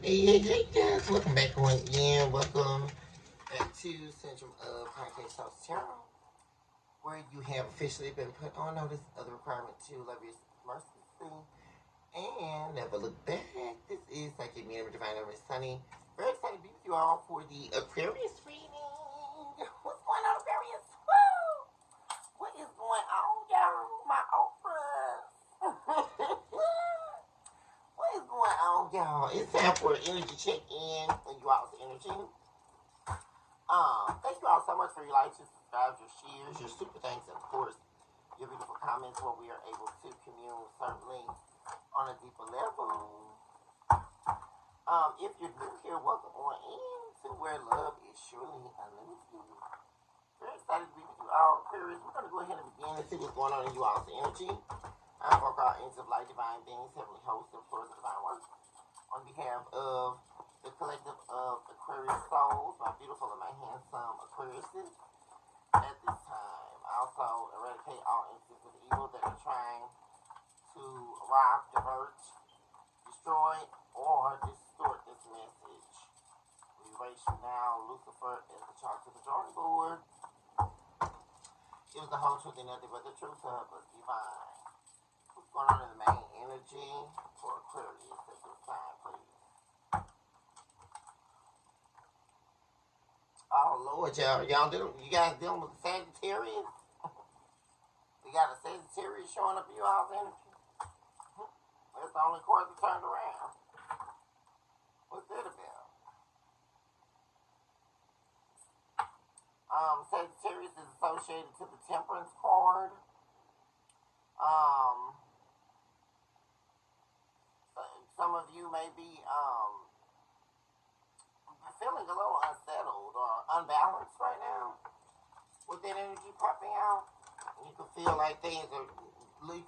Hey guys, welcome back once again. Welcome back to Central Podcast House Channel, where you have officially been put on notice of the requirement to love your mercy and never look back. This is Psychic Medium Divine Element Sunny. Very excited to be with you all for the Aquarius reading. What's going on, Aquarius? Woo! What is going on, y'all? My Oprah. What is going on, y'all? It's time for an energy check-in and you all's energy. Thank you all so much for your likes, your subscribes, your shares, your super thanks, and of course, your beautiful comments where we are able to commune certainly on a deeper level. If you're new here, welcome on in to where love is surely unlimited. Very excited to be with you all, Aquarius. We're going to go ahead and begin and see what's going on in you all's energy. I invoke our angels of light, divine beings, heavenly hosts, and floors of divine work. On behalf of the collective of Aquarius souls, my beautiful and my handsome Aquariuses, at this time, I also eradicate all instances of evil that are trying to rob, divert, destroy, or distort this message. We erase you now, Lucifer, as the charge to the drawing board. It was the whole truth and nothing but the truth to help us divine. What's going on in the main energy for Aquarius at this time, please? Oh Lord, you guys dealing with the Sagittarius? We got a Sagittarius showing up in you all's energy. That's the only card that turned around. What's that about? Sagittarius is associated to the Temperance card. Some of you may be feeling a little unsettled or unbalanced right now with that energy popping out. You could feel like you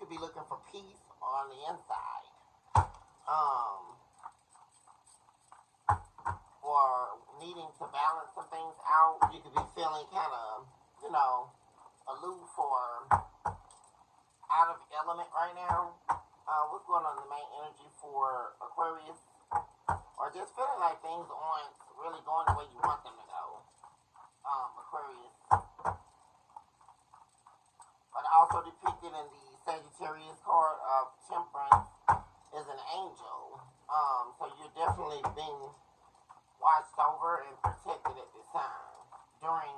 could be looking for peace on the inside. Or needing to balance some things out. You could be feeling kind of, aloof or out of element right now. What's going on in the main energy for Aquarius? Or just feeling like things aren't really going the way you want them to go, Aquarius. But also depicted in the Sagittarius card of Temperance is an angel. So you're definitely being watched over and protected at this time. During,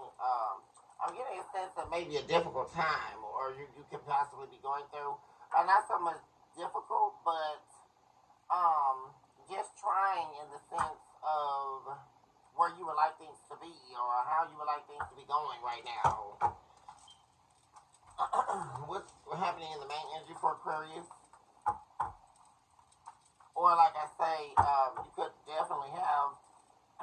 I'm getting a sense that maybe a difficult time, or you could possibly be going through, not so much difficult, but just trying in the sense of where you would like things to be or how you would like things to be going right now. What's happening in the main energy for Aquarius? Or like I say, you could definitely have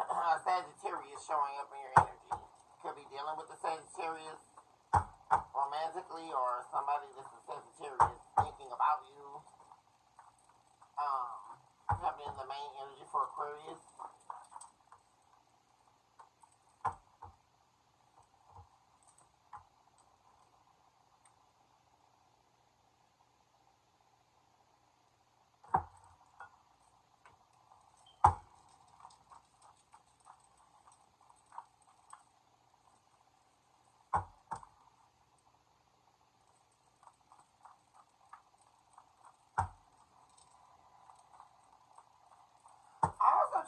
a Sagittarius showing up in your energy. Could be dealing with the Sagittarius romantically, or somebody that's a Sagittarius thinking about you. Happening in the main energy for Aquarius.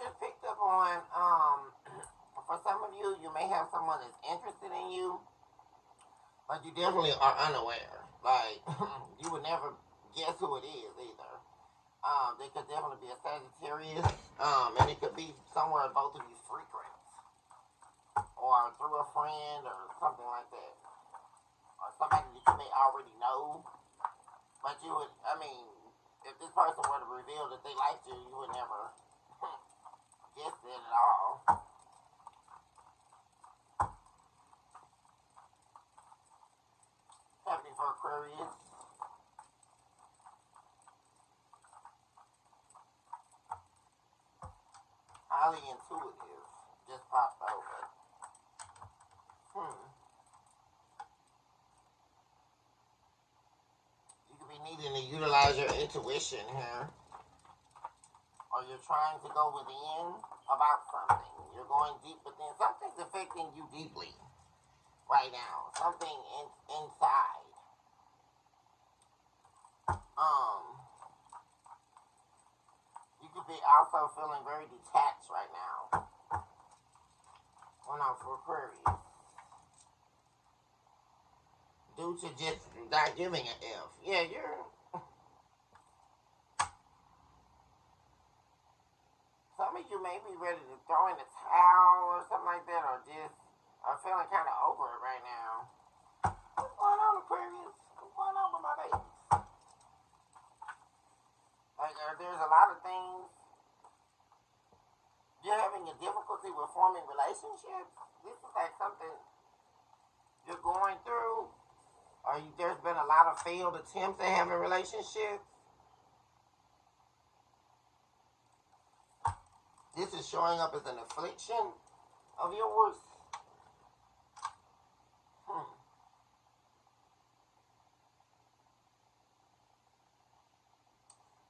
Just picked up on, for some of you, you may have someone that's interested in you, but you definitely are unaware. Like, you would never guess who it is either. They could definitely be a Sagittarius, and it could be somewhere both of you frequent, or through a friend, or something like that, or somebody that you may already know, but you would, if this person were to reveal that they liked you, you would never guess it at all. Happening for Aquarius. Highly intuitive. Just popped over. You could be needing to utilize your intuition here. Or or you're trying to go within about something. You're going deep within. Something's affecting you deeply right now. Something inside. You could be also feeling very detached right now. Going on for Aquarius. Due to just not giving an F. Yeah, some of you may be ready to throw in the towel or something like that, or just are feeling kind of over it right now. What's going on, Aquarius? What's going on with my babies? Like, there's a lot of things. You're having a difficulty with forming relationships. This is like something you're going through. Or there's been a lot of failed attempts at having relationships. This is showing up as an affliction of yours.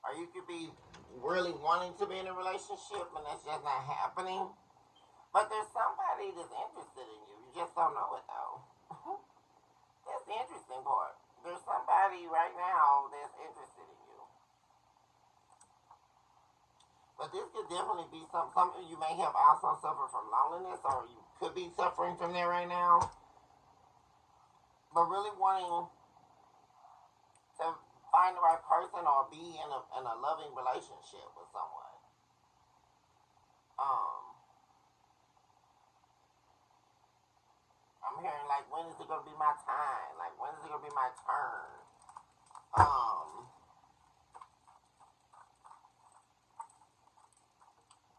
Or you could be really wanting to be in a relationship and that's just not happening. But there's somebody that's interested in you. You just don't know it though. That's the interesting part. There's somebody right now that's interested in you. But this could definitely be some of you may have also suffered from loneliness, or you could be suffering from that right now. But really wanting to find the right person or be in a loving relationship with someone. I'm hearing like, when is it gonna be my time? Like, when is it gonna be my turn?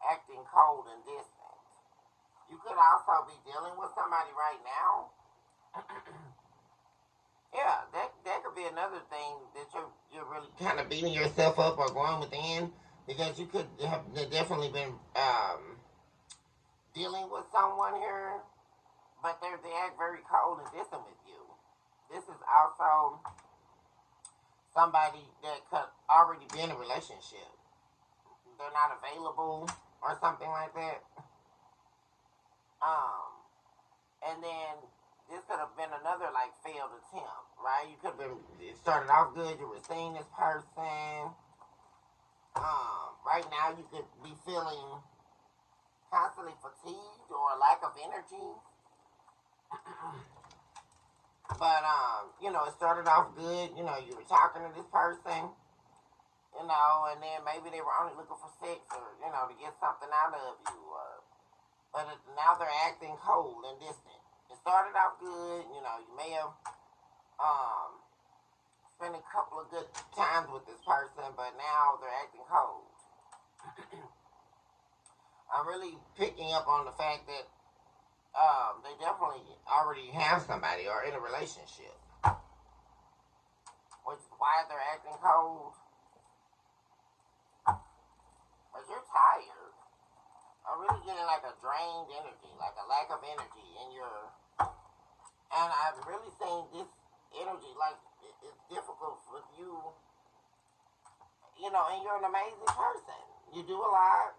Acting cold and distant. You could also be dealing with somebody right now. Yeah, that could be another thing that you're really kind of beating yourself up or going within, because you could have definitely been dealing with someone here, but they act very cold and distant with you. This is also somebody that could already be in a relationship. They're not available or something like that. And then this could have been another like failed attempt, right? You could have been, it started off good, you were seeing this person. Right now you could be feeling constantly fatigued or a lack of energy. But it started off good, you were talking to this person, and then maybe they were only looking for sex or, to get something out of you, but now they're acting cold and distant. It started out good, you may have spent a couple of good times with this person, but now they're acting cold. I'm really picking up on the fact that they definitely already have somebody or in a relationship, which is why they're acting cold. But you're tired. I'm really getting like a drained energy, like a lack of energy in your. And I'm really saying this energy, like it's difficult for you, and you're an amazing person. You do a lot,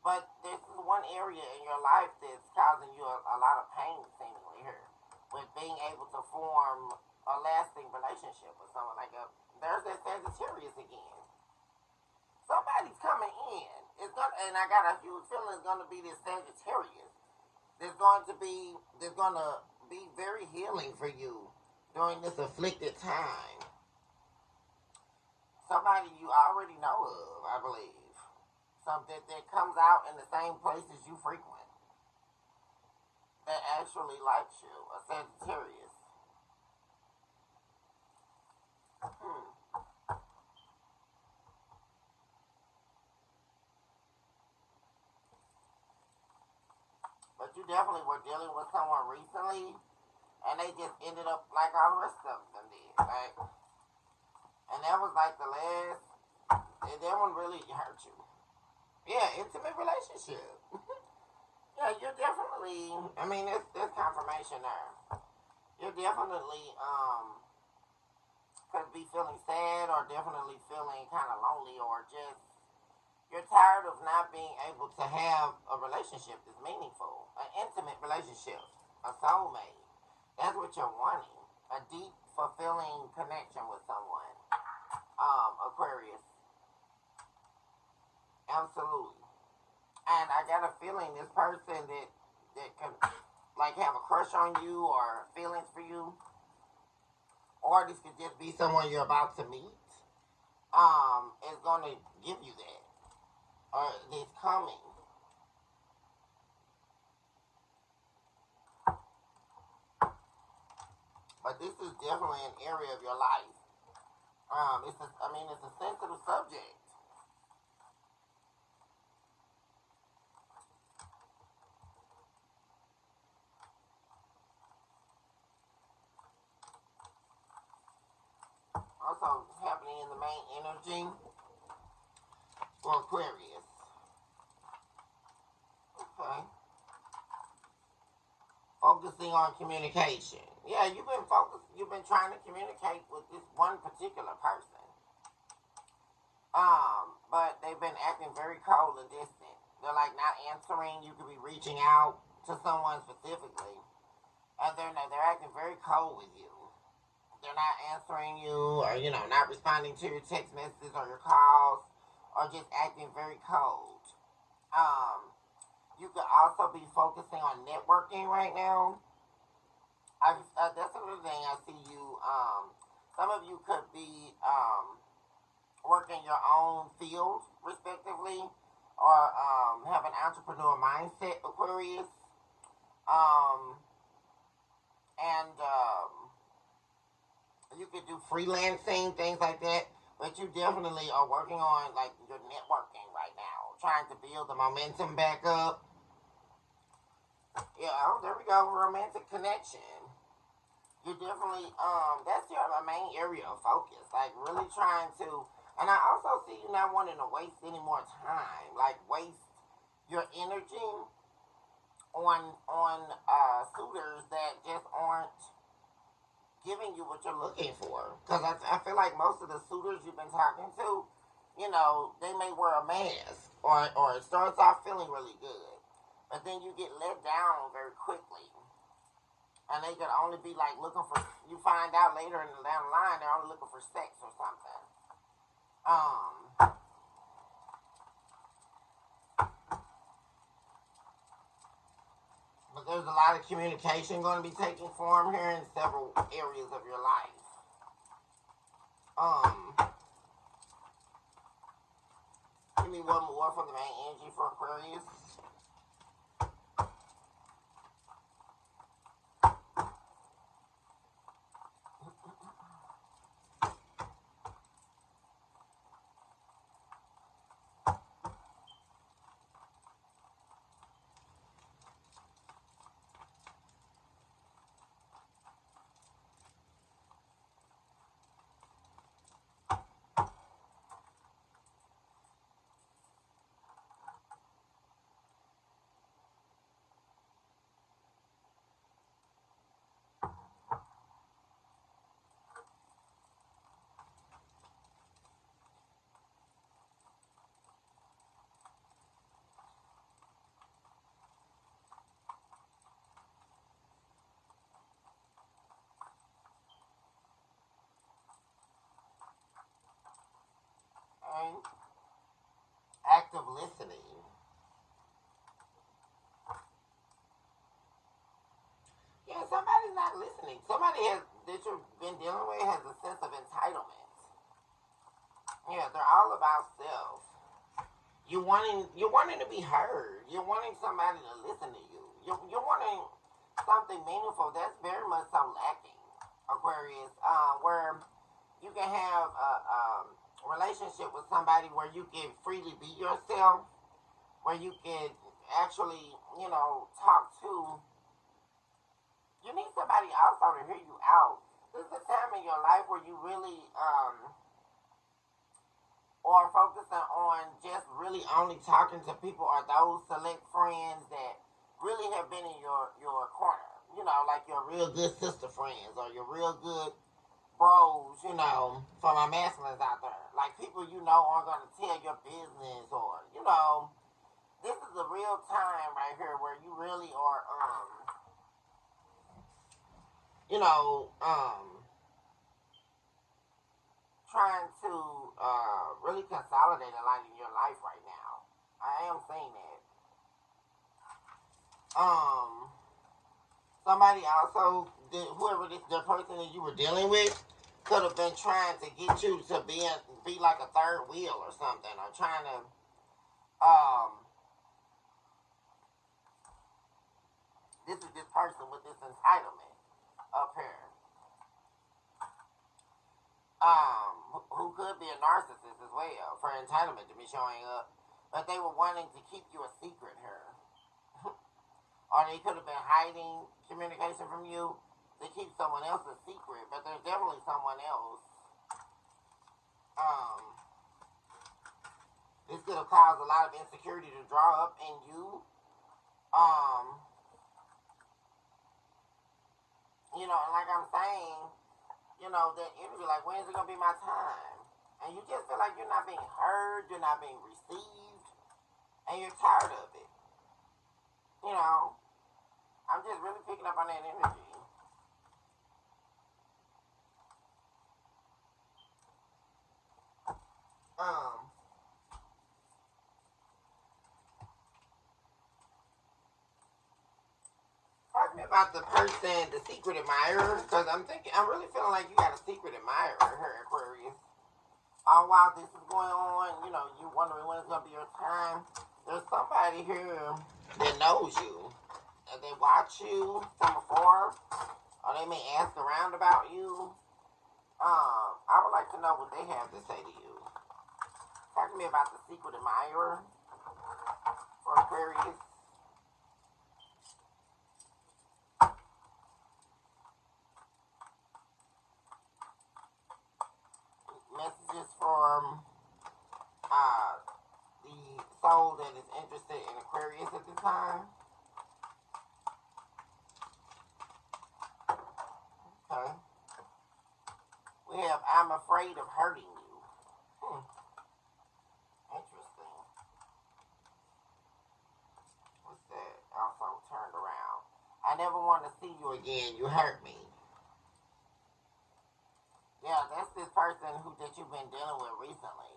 but this is one area in your life that's causing you a lot of pain, seemingly here, with being able to form a lasting relationship with someone. Like there's that Sagittarius again. Somebody's coming in. And I got a huge feeling it's gonna be this Sagittarius. There's going to be very healing for you during this afflicted time. Somebody you already know of, I believe. Something that comes out in the same places you frequent. That actually likes you, a Sagittarius. But you definitely were dealing with someone recently, and they just ended up like all the rest of them did. Like, and that was like the last, and that one really hurt you. Yeah, intimate relationship. Yeah, you're definitely, there's confirmation there. You're definitely, could be feeling sad or definitely feeling kind of lonely or just You're tired of not being able to have a relationship that's meaningful, an intimate relationship, a soulmate. That's what you're wanting. A deep, fulfilling connection with someone. Aquarius. Absolutely. And I got a feeling this person that can like have a crush on you or feelings for you, or this could just be someone you're about to meet, is gonna give you that. Or it's coming. But this is definitely an area of your life. It's a sensitive subject. Also happening in the main energy for Aquarius. Okay. Focusing on communication. Yeah, you've been trying to communicate with this one particular person. But they've been acting very cold and distant. They're like not answering. You could be reaching out to someone specifically, and they're acting very cold with you. They're not answering you, or not responding to your text messages or your calls, or just acting very cold. Um, you could also be focusing on networking right now. That's another thing I see you. Some of you could be working your own field, respectively, or have an entrepreneur mindset, Aquarius. Um, and you could do freelancing, things like that. But you definitely are working on like your networking right now, trying to build the momentum back up. Yeah, there we go, romantic connection. You definitely that's your main area of focus, like really trying to. And I also see you not wanting to waste any more time, like waste your energy on suitors that just aren't giving you what you're looking for. Because I feel like most of the suitors you've been talking to, they may wear a mask, or it starts off feeling really good, but then you get let down very quickly. And they could only be like looking for, you find out later in the down the line, they're only looking for sex or something. But there's a lot of communication going to be taking form here in several areas of your life. Give me one more from the main energy for Aquarius. Okay. Active listening. Yeah, somebody's not listening. Somebody that you've been dealing with has a sense of entitlement. Yeah, they're all about self. You're wanting to be heard. You're wanting somebody to listen to you. You're wanting something meaningful. That's very much so lacking, Aquarius. Where you can have a relationship with somebody where you can freely be yourself, where you can actually, talk to. You need somebody also to hear you out. This is a time in your life where you really or focusing on just really only talking to people or those select friends that really have been in your corner. Like your real good sister friends or your real good bros, you know, for my masculines out there. Like people you know aren't going to tell your business or, you know, this is a real time right here where you really are, you know, trying to really consolidate a lot in your life right now. I am saying that. Somebody also, whoever the person that you were dealing with, could have been trying to get you to be like a third wheel or something, or trying to, this is this person with this entitlement up here, who could be a narcissist as well for entitlement to be showing up, but they were wanting to keep you a secret here. Or they could have been hiding communication from you to keep someone else a secret, but there's definitely someone else. This could have caused a lot of insecurity to draw up in you. You know, like I'm saying, you know, that energy, like, when is it going to be my time? And you just feel like you're not being heard, you're not being received, and you're tired of it. You know, I'm just really picking up on that energy. Talk to me about the person, the secret admirer, because I'm really feeling like you got a secret admirer here, Aquarius. All while this is going on, you know, you wondering when it's going to be your time. There's somebody here that knows you. They watch you from afar, or they may ask around about you. I would like to know what they have to say to you. Talk to me about the secret admirer for Aquarius. Messages from the soul that is interested in Aquarius at this time. Okay. We have, I'm afraid of hurting you. Interesting. What's that? Also turned around. I never want to see you again. You hurt me. Yeah, that's this person that you've been dealing with recently.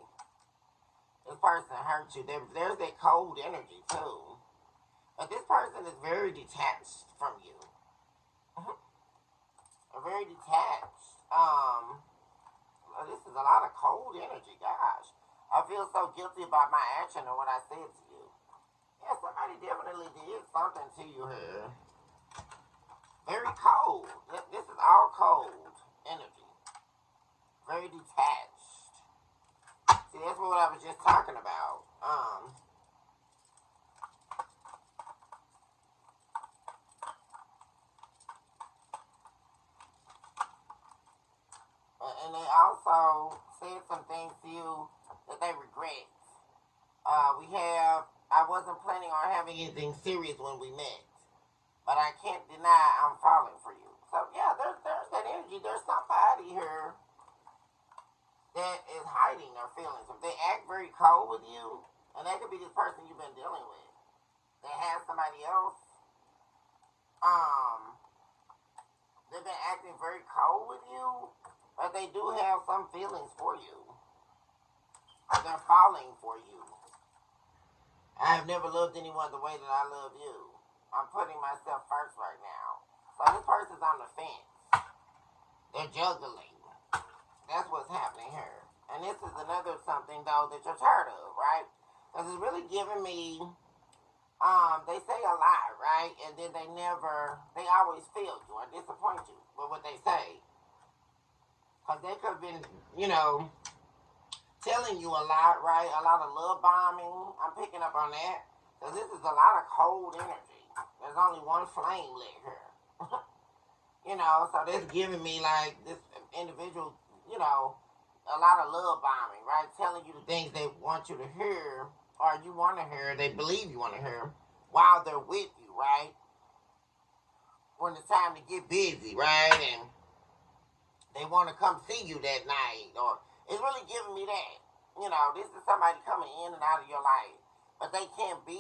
This person hurt you. There's that cold energy too. But this person is very detached from you. Very detached. This is a lot of cold energy, gosh. I feel so guilty about my action or what I said to you. Yeah, somebody definitely did something to you here. Very cold. This is all cold energy. Very detached. See, that's what I was just talking about. And they also said some things to you that they regret. I wasn't planning on having anything serious when we met, but I can't deny I'm falling for you. So yeah, there's that energy. There's somebody here that is hiding their feelings. If they act very cold with you, and that could be this person you've been dealing with, they have somebody else, they've been acting very cold with you, but they do have some feelings for you. They're falling for you. I have never loved anyone the way that I love you. I'm putting myself first right now. So this person's on the fence. They're juggling. That's what's happening here. And this is another something, though, that you're tired of, right? Because it's really giving me, they say a lot, right? And then they always fail you or disappoint you with what they say. Because they could have been, you know, telling you a lot, right? A lot of love bombing. I'm picking up on that. Because this is a lot of cold energy. There's only one flame lit here. You know, so that's giving me, like, this individual, you know, a lot of love bombing, right? Telling you the things they want you to hear, or you want to hear, they believe you want to hear, while they're with you, right? When it's time to get busy, right? And They want to come see you that night, or it's really giving me that. You know, this is somebody coming in and out of your life, but they can't be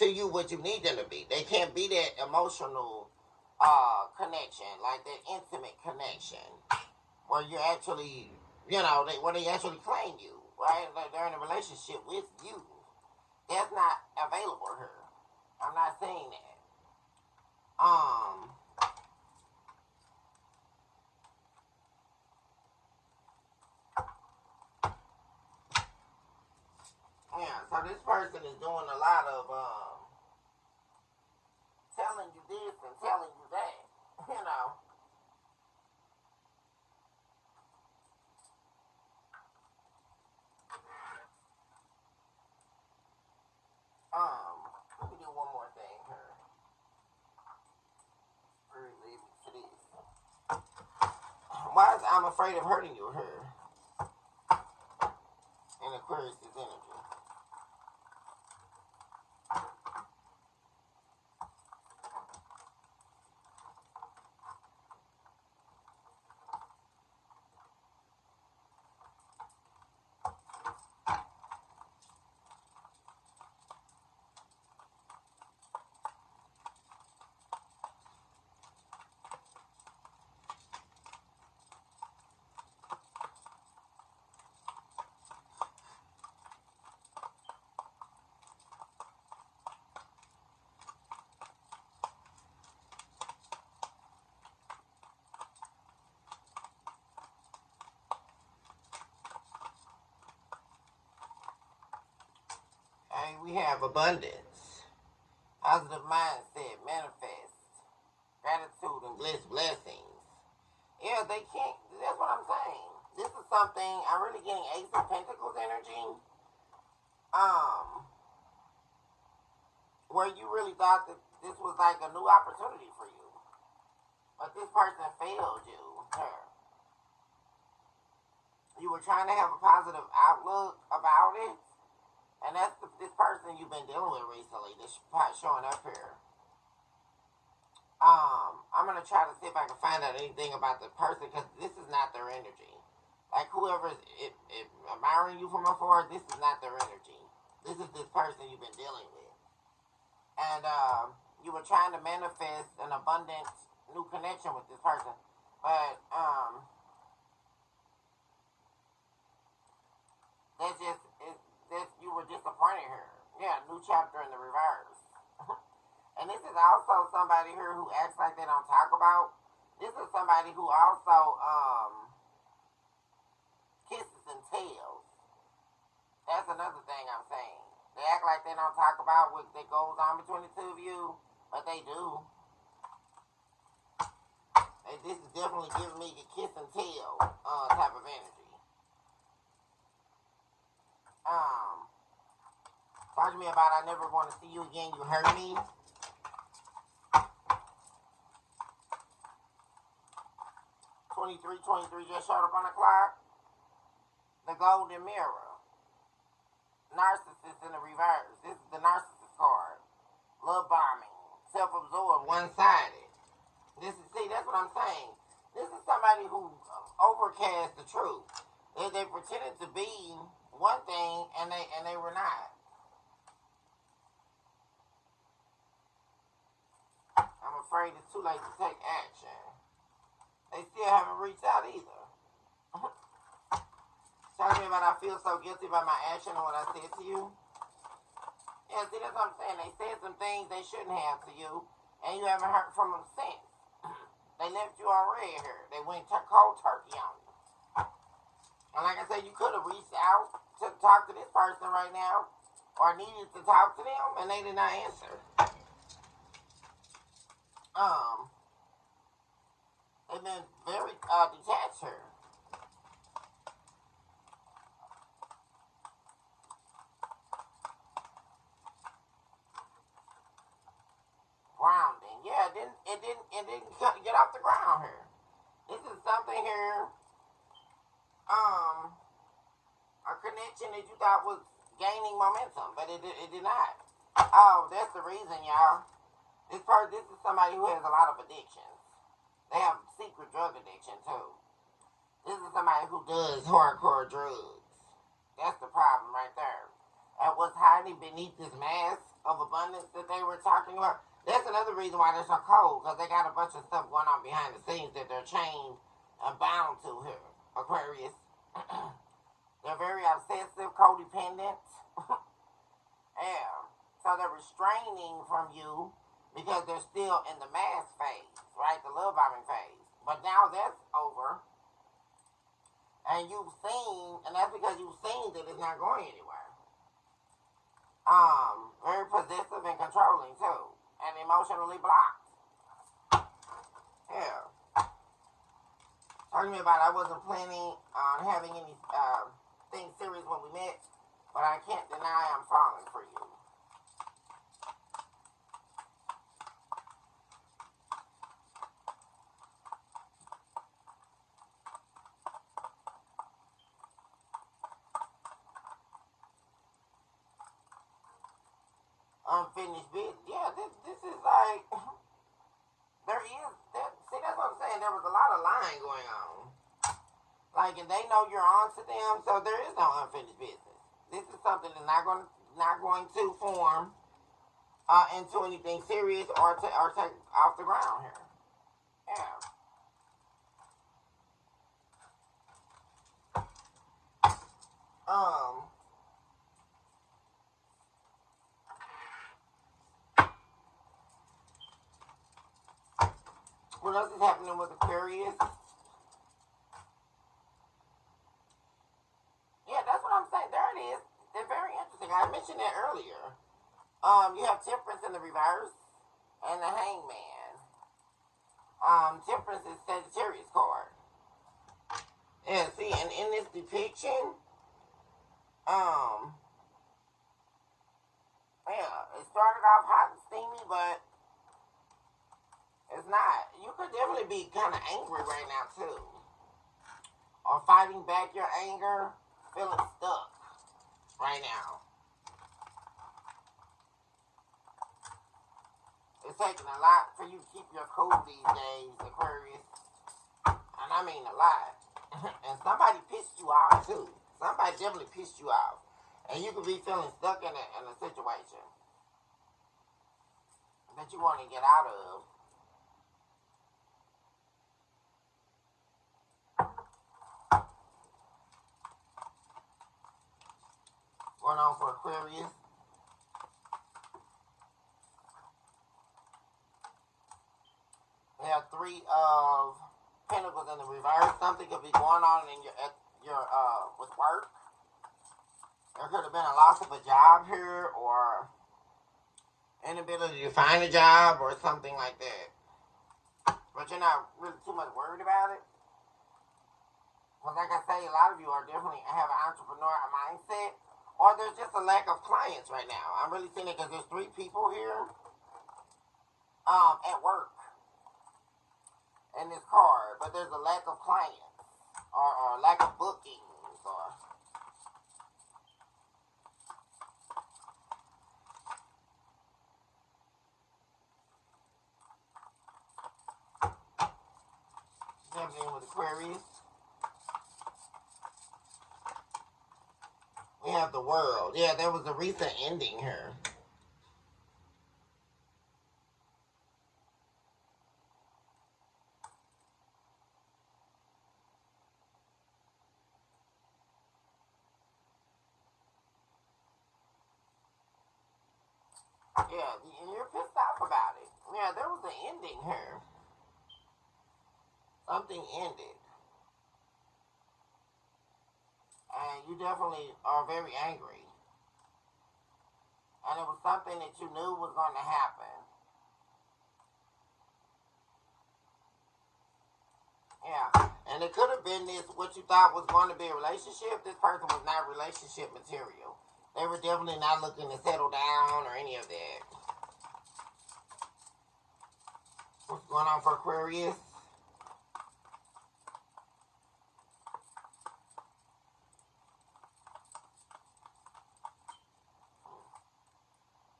to you what you need them to be. They can't be that emotional connection, like that intimate connection, where you're actually, where they actually claim you, right? Like they're in a relationship with you. That's not available here. I'm not saying that. Yeah, so this person is doing a lot of telling you this and telling you that, you know. Let me do one more thing here. Lead me to this. Why is I'm afraid of hurting you here in Aquarius' energy? Hey, we have abundance, positive mindset, manifest, gratitude, and blessings. Yeah, they can't. That's what I'm saying. This is something I'm really getting Ace of Pentacles energy. Where you really thought that this was like a new opportunity for you, but this person failed you. Her. You were trying to have a positive outlook about it. And that's this person you've been dealing with recently that's showing up here. I'm going to try to see if I can find out anything about the person, because this is not their energy. Like whoever's admiring you from afar, this is not their energy. This is this person you've been dealing with. And you were trying to manifest an abundant new connection with this person. But that's just... you were disappointed here. Yeah, new chapter in the reverse. And this is also somebody here who acts like they don't talk about. This is somebody who also kisses and tells. That's another thing I'm saying. They act like they don't talk about what that goes on between the two of you, but they do. And this is definitely giving me the kiss and tell type of energy. Talk to me about I never want to see you again, you hurt me. '23 just showed up on the clock. The golden mirror. Narcissist in the reverse. This is the narcissist card. Love bombing. Self-absorbed, one-sided. That's what I'm saying. This is somebody who overcast the truth. They pretended to be one thing and they were not. I'm afraid it's too late to take action. They still haven't reached out either. Talking about I feel so guilty about my action and what I said to you. Yeah, see, that's what I'm saying. They said some things they shouldn't have to you, and you haven't heard from them since. They left you on red here. They went cold turkey on you. And like I said, you could have reached out to talk to this person right now, or needed to talk to them, and they did not answer. They've been very detached here. Grounding. Yeah, it didn't get off the ground here. This is something here. A connection that you thought was gaining momentum, but it did not. Oh, that's the reason, y'all. This is somebody who has a lot of addictions. They have secret drug addiction too. This is somebody who does hardcore drugs. That's the problem right there. And what's hiding beneath this mask of abundance that they were talking about, that's another reason why they're so cold, because they got a bunch of stuff going on behind the scenes that they're chained and bound to here, Aquarius. They're very obsessive, codependent. Yeah. So they're restraining from you because they're still in the mask phase, right? The love bombing phase. But now that's over. And you've seen, and that's because you've seen that it's not going anywhere. Very possessive and controlling too. And emotionally blocked. Yeah. Talking to me about I wasn't planning on having any thing serious when we met, but I can't deny I'm falling for you. Unfinished business. Yeah, this is like, see, that's what I'm saying. There was a lot of lying going on. Like, and they know you're on to them, so there is no unfinished business. This is something that's not going to form into anything serious or take off the ground here. Yeah. What else is happening with Aquarius? Yeah, that's what I'm saying. There it is. They're very interesting. I mentioned that earlier. You have Temperance in the reverse and the Hangman. Temperance is Sagittarius card. Yeah, see, and in this depiction, yeah, it started off hot and steamy, but it's not. You could definitely be kind of angry right now too, or fighting back your anger, feeling stuck right now. It's taking a lot for you to keep your cool these days, Aquarius. And I mean a lot. And somebody pissed you off too. Somebody definitely pissed you off. And you could be feeling stuck in a situation that you want to get out of. Going on for Aquarius. We have 3 of Pentacles in the reverse. Something could be going on in your with work. There could have been a loss of a job here, or inability to find a job, or something like that. But you're not really too much worried about it. Well, like I say, a lot of you are definitely have an entrepreneurial mindset, or there's just a lack of clients right now. I'm really seeing it because there's 3 people here at work in this card, but there's a lack of clients or lack of bookings or happening with Aquarius. We have the World. Yeah, there was a recent ending here. Yeah, and you're pissed off about it. Yeah, there was an ending here. Something ended. And you definitely are very angry. And it was something that you knew was going to happen. Yeah. And it could have been this, what you thought was going to be a relationship. This person was not relationship material. They were definitely not looking to settle down or any of that. What's going on for Aquarius?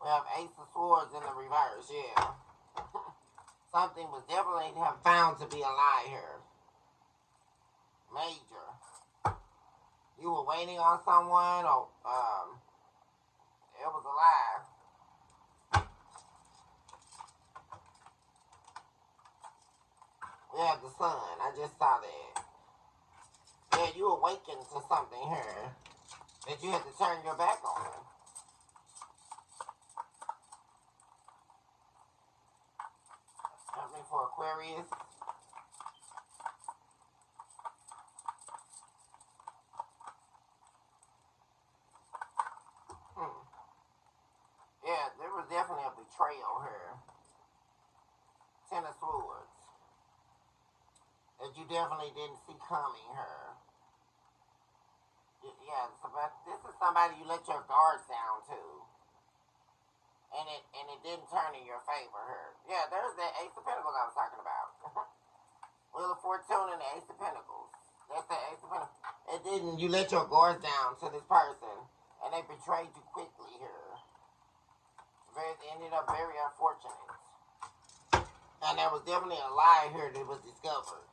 We have Ace of Swords in the reverse, yeah. Something was definitely found to be a lie here. Major. You were waiting on someone, or it was a lie. We have the sun. I just saw that. Yeah, you awakened to something here that you had to turn your back on. Something for Aquarius. Yeah, there was definitely a betrayal here. Ten of Swords. That you definitely didn't see coming here. Yeah, this is somebody you let your guards down to. And it didn't turn in your favor here. Yeah, there's that Ace of Pentacles I was talking about. Wheel of Fortune and the Ace of Pentacles. That's the Ace of Pentacles. It didn't, you let your guards down to this person. And they betrayed you quickly here. It ended up very unfortunate. And there was definitely a lie here that was discovered.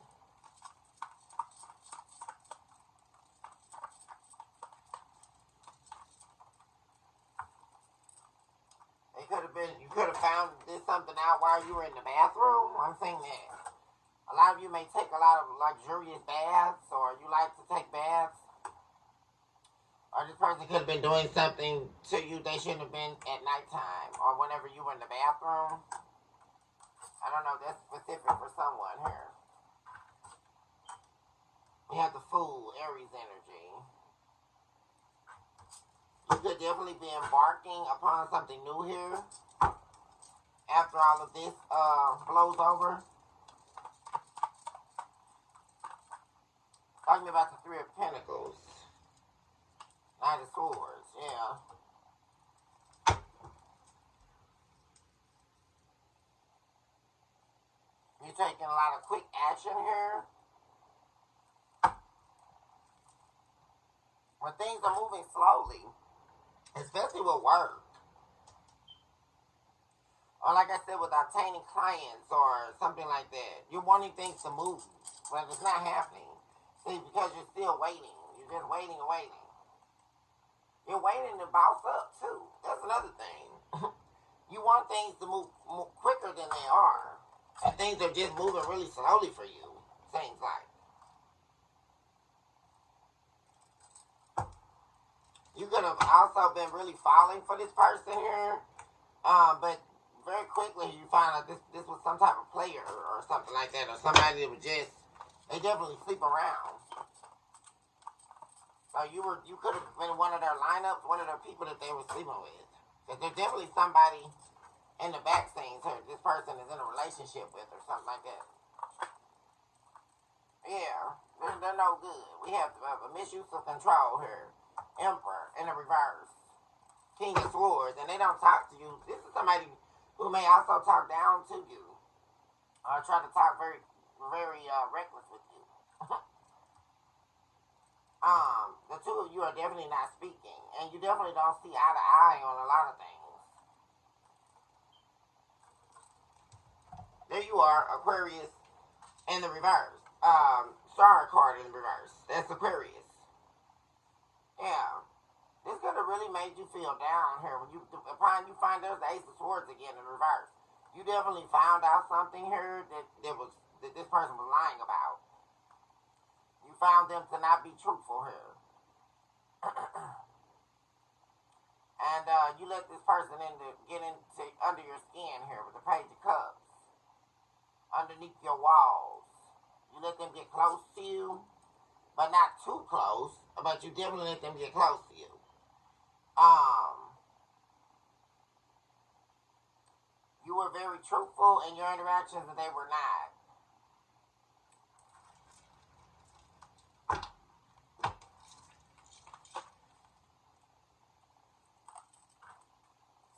You could have found something out while you were in the bathroom. I'm saying that. A lot of you may take a lot of luxurious baths, or you like to take baths. Or this person could have been doing something to you they shouldn't have been at nighttime, or whenever you were in the bathroom. I don't know, that's specific for someone here. We have the Fool, Aries energy. You could definitely be embarking upon something new here after all of this blows over. Talking about the Three of Pentacles. Knight of Swords, yeah. You're taking a lot of quick action here. When things are moving slowly, especially with work. Or like I said, with obtaining clients or something like that. You're wanting things to move, but it's not happening. See, because you're still waiting. You're just waiting and waiting. You're waiting to bounce up, too. That's another thing. You want things to move quicker than they are. And things are just moving really slowly for you. Seems like. You could have also been really falling for this person here. But very quickly you find out this was some type of player or something like that. Or somebody that was just, they definitely sleep around. So you could have been one of their lineups, one of their people that they were sleeping with. Because there's definitely somebody in the back scenes here this person is in a relationship with or something like that. Yeah, they're no good. We have a misuse of control here. Emperor in the reverse. King of Swords, and they don't talk to you. This is somebody who may also talk down to you. Or try to talk very, very reckless with you. The two of you are definitely not speaking. And you definitely don't see eye to eye on a lot of things. There you are, Aquarius in the reverse. Star card in the reverse. That's Aquarius. Yeah. This could have really made you feel down here. When upon you find there's the Ace of Swords again in reverse. You definitely found out something here that this person was lying about. You found them to not be truthful here. And you let this person get into under your skin here with the Page of Cups. Underneath your walls. You let them get close to you. But not too close. But you definitely let them get close to you. You were very truthful in your interactions and they were not.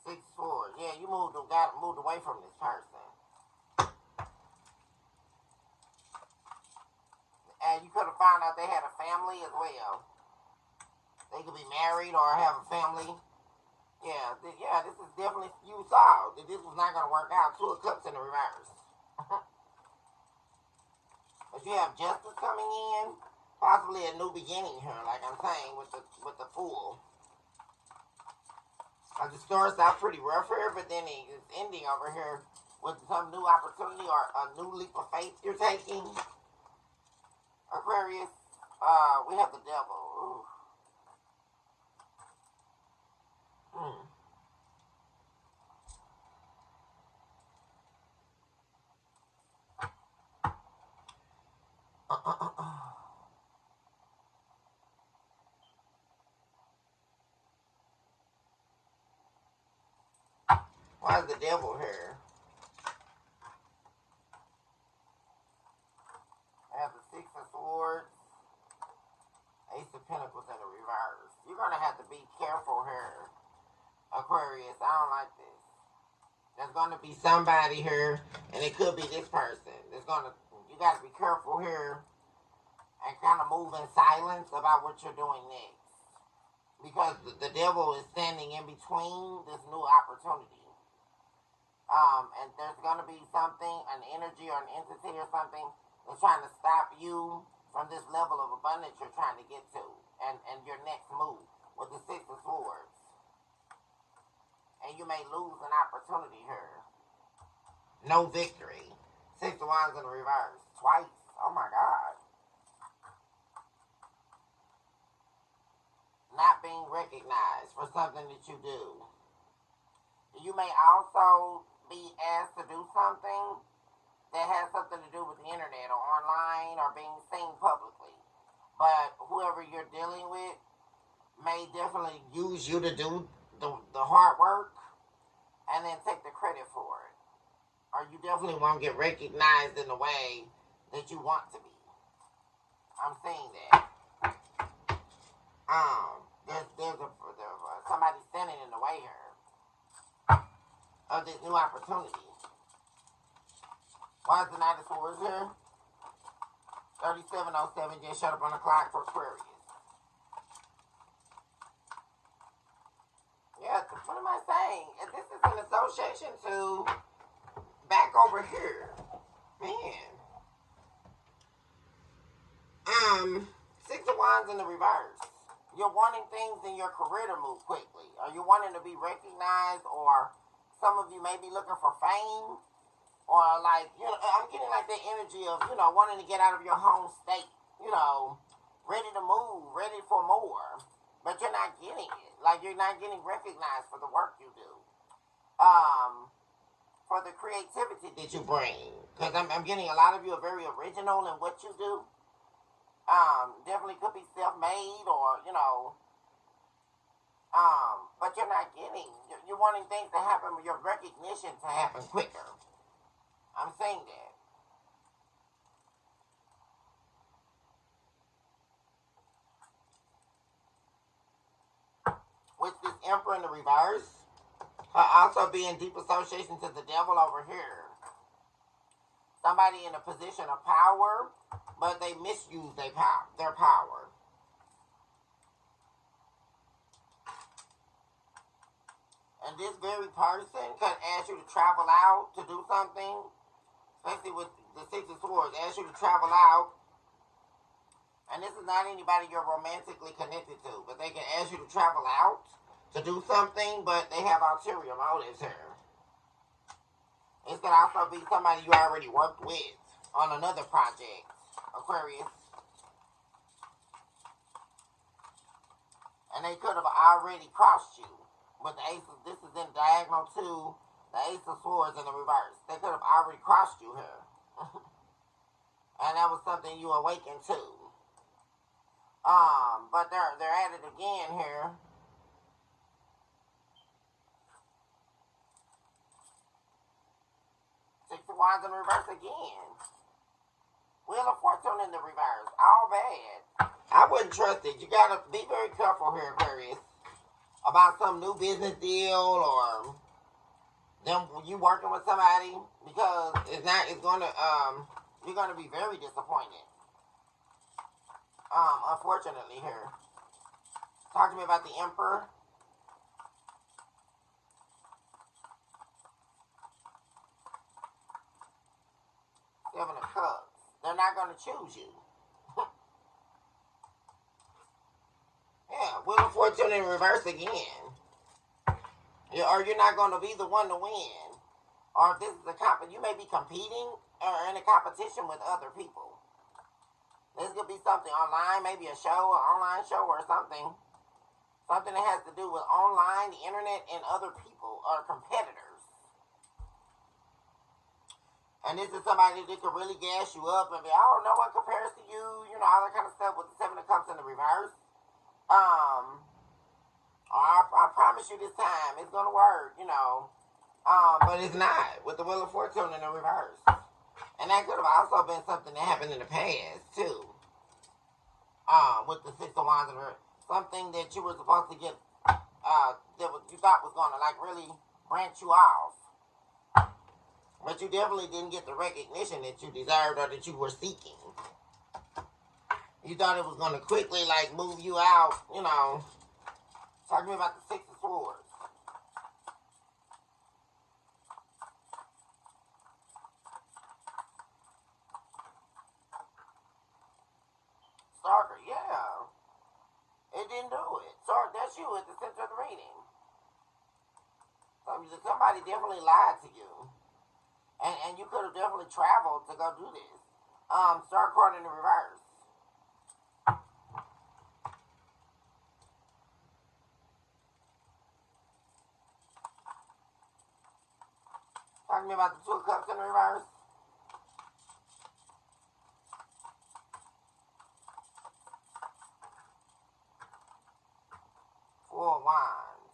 Six Swords. Yeah, you moved away from this person. And you could have found out they had a family as well. They could be married or have a family. Yeah, this is definitely, you saw that this was not going to work out. Two of Cups in the reverse. But you have justice coming in, possibly a new beginning here, like I'm saying with the Fool. Like the story starts pretty rough here, but then it's ending over here with some new opportunity or a new leap of faith you're taking. Aquarius, we have the devil. Ooh. Hmm. Why is the devil here? I have the Six of Swords, Ace of Pentacles in the reverse. You're going to have to be careful here, Aquarius. I don't like this. There's going to be somebody here, and it could be this person. You got to be careful here and kind of move in silence about what you're doing next. Because the devil is standing in between this new opportunity. And there's going to be something, an energy or an entity or something that's trying to stop you from this level of abundance you're trying to get to. And your next move with the Six of Swords. And you may lose an opportunity here. No victory. Six of Wands in the reverse. Twice. Oh my God. Not being recognized for something that you do. You may also be asked to do something that has something to do with the internet or online or being seen publicly. But whoever you're dealing with may definitely use you to do the hard work and then take the credit for it. Or you definitely won't get recognized in the way that you want to be. I'm saying that. There's somebody standing in the way here of this new opportunity. Why is the Knight of Swords here? 3707 just showed up on the clock for Aquarius. Yeah, what am I saying? This is an association to back over here. Man. Six of Wands in the reverse. You're wanting things in your career to move quickly. Are you wanting to be recognized, or some of you may be looking for fame, or like, I'm getting like the energy of, wanting to get out of your home state, ready to move, ready for more, but you're not getting it. Like, you're not getting recognized for the work you do, for the creativity that you bring, because I'm getting a lot of you are very original in what you do. Definitely could be self-made or, but you're not getting, you're wanting things to happen, your recognition to happen quicker. I'm saying that. With this Emperor in the reverse, also be in deep association to the devil over here. Somebody in a position of power, but they misuse their power. And this very person could ask you to travel out to do something, especially with the Six of Swords, ask you to travel out. And this is not anybody you're romantically connected to, but they can ask you to travel out to do something, but they have ulterior motives here. This could also be somebody you already worked with on another project, Aquarius. And they could have already crossed you. With the Ace of, this is in diagonal to the Ace of Swords in the reverse. They could have already crossed you here. And that was something you awakened to. But they're at it again here. Six of Wands in reverse again. Wheel of Fortune in the reverse. All bad. I wouldn't trust it. You gotta be very careful here, Aquarius, about some new business deal or them you working with somebody, because you're gonna be very disappointed. Unfortunately here. Talk to me about the Emperor. not going to choose you. Yeah, Wheel of Fortune in reverse again. Or you're not going to be the one to win. Or if this is you may be competing or in a competition with other people. This could be something online, maybe a show, an online show or something. Something that has to do with online, the internet, and other people or competitors. And this is somebody that could really gas you up and be, oh, no one compares to you, you know, all that kind of stuff with the Seven of Cups in the reverse. I promise you this time it's gonna work, you know. But it's not with the Wheel of Fortune in the reverse. And that could have also been something that happened in the past too. With the Six of Wands in reverse. Something that you were supposed to get you thought was gonna like really branch you off. But you definitely didn't get the recognition that you deserved or that you were seeking. You thought it was gonna quickly like move you out, you know. Talk to me about the Six of Swords. Stalker, yeah. It didn't do it. Sorry, that's you at the center of the reading. Somebody definitely lied to you. And you could have definitely traveled to go do this. Star card in the reverse. Talking about the Two of Cups in the reverse. Four of Wands.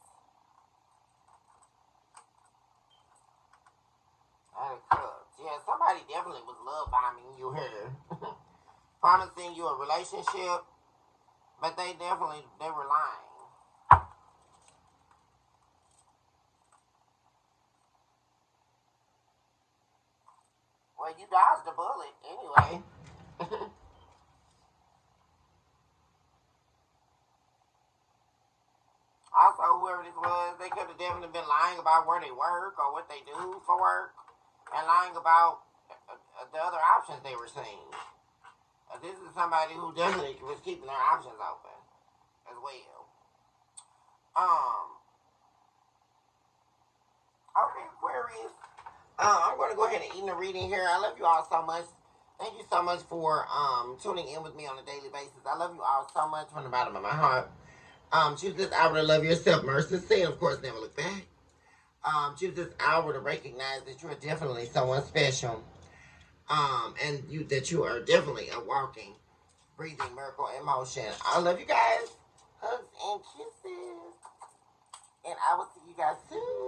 Nine of Cups. Yeah, somebody definitely was love bombing you here. Promising you a relationship. But they were lying. Well, you dodged the bullet anyway. Also, whoever this was, they could have definitely been lying about where they work or what they do for work. And lying about the other options they were seeing. This is somebody who definitely was keeping their options open as well. Okay, Aquarius. I'm going to go ahead and end the reading here. I love you all so much. Thank you so much for tuning in with me on a daily basis. I love you all so much from the bottom of my heart. Choose this hour to love yourself, mercy, say, and of course, never look back. Choose this hour to recognize that you are definitely someone special. And that you are definitely a walking, breathing miracle in motion. I love you guys. Hugs and kisses. And I will see you guys soon.